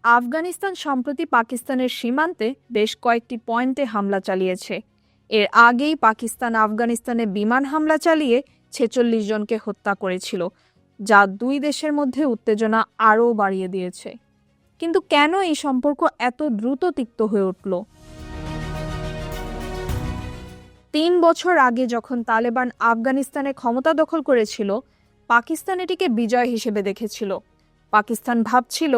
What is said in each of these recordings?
আফগানিস্তান সম্প্রতি পাকিস্তানের সীমান্তে বেশ কয়েকটি পয়েন্টে হামলা চালিয়েছে। এর আগেই পাকিস্তান আফগানিস্তানে বিমান হামলা চালিয়ে ৪৬ জনকে হত্যা করেছিল, যা দুই দেশের মধ্যে উত্তেজনা আরও বাড়িয়ে দিয়েছে। কিন্তু কেন এই সম্পর্ক এত দ্রুত তিক্ত হয়ে উঠল? ৩ বছর আগে যখন তালেবান আফগানিস্তানে ক্ষমতা দখল করেছিল, পাকিস্তান এটিকে বিজয় হিসেবে দেখেছিল। পাকিস্তান ভাবছিল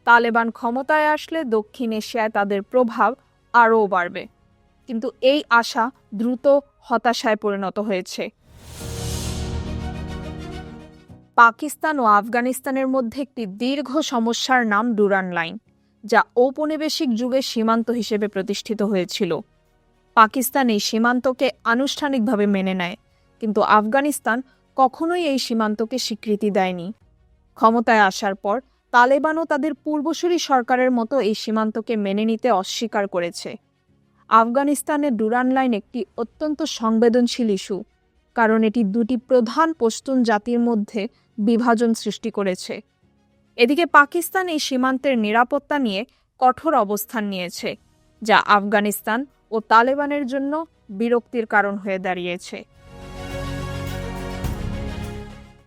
তালেবান ক্ষমতায় আসলে দক্ষিণ এশিয়ায় তাদের প্রভাব আরও বাড়বে। কিন্তু এই আশা দ্রুত হতাশায় পরিণত হয়েছে। পাকিস্তান ও আফগানিস্তানের মধ্যে একটি দীর্ঘ সমস্যার নাম ডুরান্ড লাইন, যা ঔপনিবেশিক যুগে সীমান্ত হিসেবে প্রতিষ্ঠিত হয়েছিল। পাকিস্তান এই সীমান্তকে আনুষ্ঠানিকভাবে মেনে নেয়, কিন্তু আফগানিস্তান কখনোই এই সীমান্তকে স্বীকৃতি দেয়নি। ক্ষমতায় আসার পর তালেবানও তাদের পূর্বসূরি সরকারের মতো এই সীমান্তকে মেনে নিতে অস্বীকার করেছে। আফগানিস্তানের ডুরান্ড লাইন একটি অত্যন্ত সংবেদনশীল ইস্যু, কারণ এটি দুটি প্রধান পশতুন জাতির মধ্যে বিভাজন সৃষ্টি করেছে। এদিকে পাকিস্তান এই সীমান্তের নিরাপত্তা নিয়ে কঠোর অবস্থান নিয়েছে, যা আফগানিস্তান ও তালেবানের জন্য বিরক্তির কারণ হয়ে দাঁড়িয়েছে।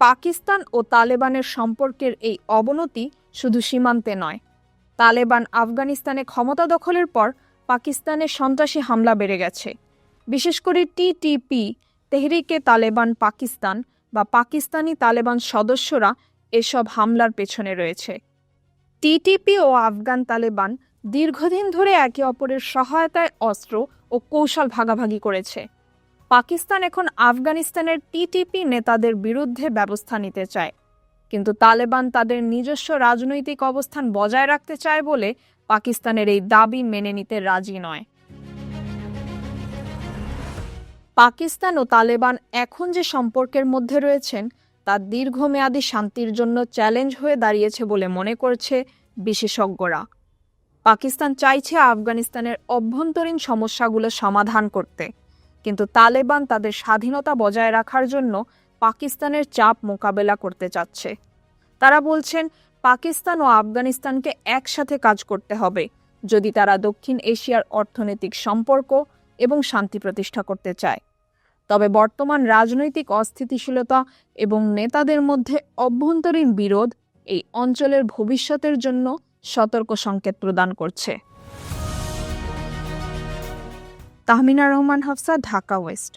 পাকিস্তান ও তালেবানের সম্পর্কের এই অবনতি শুধু সীমান্তে নয়। তালেবান আফগানিস্তানে ক্ষমতা দখলের পর পাকিস্তানের সন্ত্রাসী হামলা বেড়ে গেছে। বিশেষ করে টিটিপি, তেহরিকে তালেবান পাকিস্তান বা পাকিস্তানি তালেবান সদস্যরা এসব হামলার পেছনে রয়েছে। টিটিপি ও আফগান তালেবান দীর্ঘদিন ধরে একে অপরের সহায়তায় অস্ত্র ও কৌশল ভাগাভাগি করেছে। পাকিস্তান এখন আফগানিস্তানের টিটিপি নেতাদের বিরুদ্ধে ব্যবস্থা নিতে চায়, কিন্তু তালেবান তাদের নিজস্ব রাজনৈতিক অবস্থান বজায় রাখতে চায় বলে পাকিস্তানের এই দাবি মেনে নিতে রাজি নয়। পাকিস্তান ও তালেবান এখন যে সম্পর্কের মধ্যে রয়েছেন, তা দীর্ঘমেয়াদী শান্তির জন্য চ্যালেঞ্জ হয়ে দাঁড়িয়েছে বলে মনে করছে বিশেষজ্ঞরা। পাকিস্তান চাইছে আফগানিস্তানের অভ্যন্তরীণ সমস্যাগুলো সমাধান করতে, কিন্তু তালেবান তাদের স্বাধীনতা বজায় রাখার জন্য পাকিস্তানের চাপ মোকাবেলা করতে চাচ্ছে। তারা বলছেন পাকিস্তান ও আফগানিস্তানকে একসাথে কাজ করতে হবে যদি তারা দক্ষিণ এশিয়ার অর্থনৈতিক সম্পর্ক এবং শান্তি প্রতিষ্ঠা করতে চায়। তবে বর্তমান রাজনৈতিক অস্থিতিশীলতা এবং নেতাদের মধ্যে অভ্যন্তরীণ বিরোধ এই অঞ্চলের ভবিষ্যতের জন্য সতর্ক সংকেত প্রদান করছে। তাহমিনা রহমান হাফসা, ঢাকা ওয়েস্ট।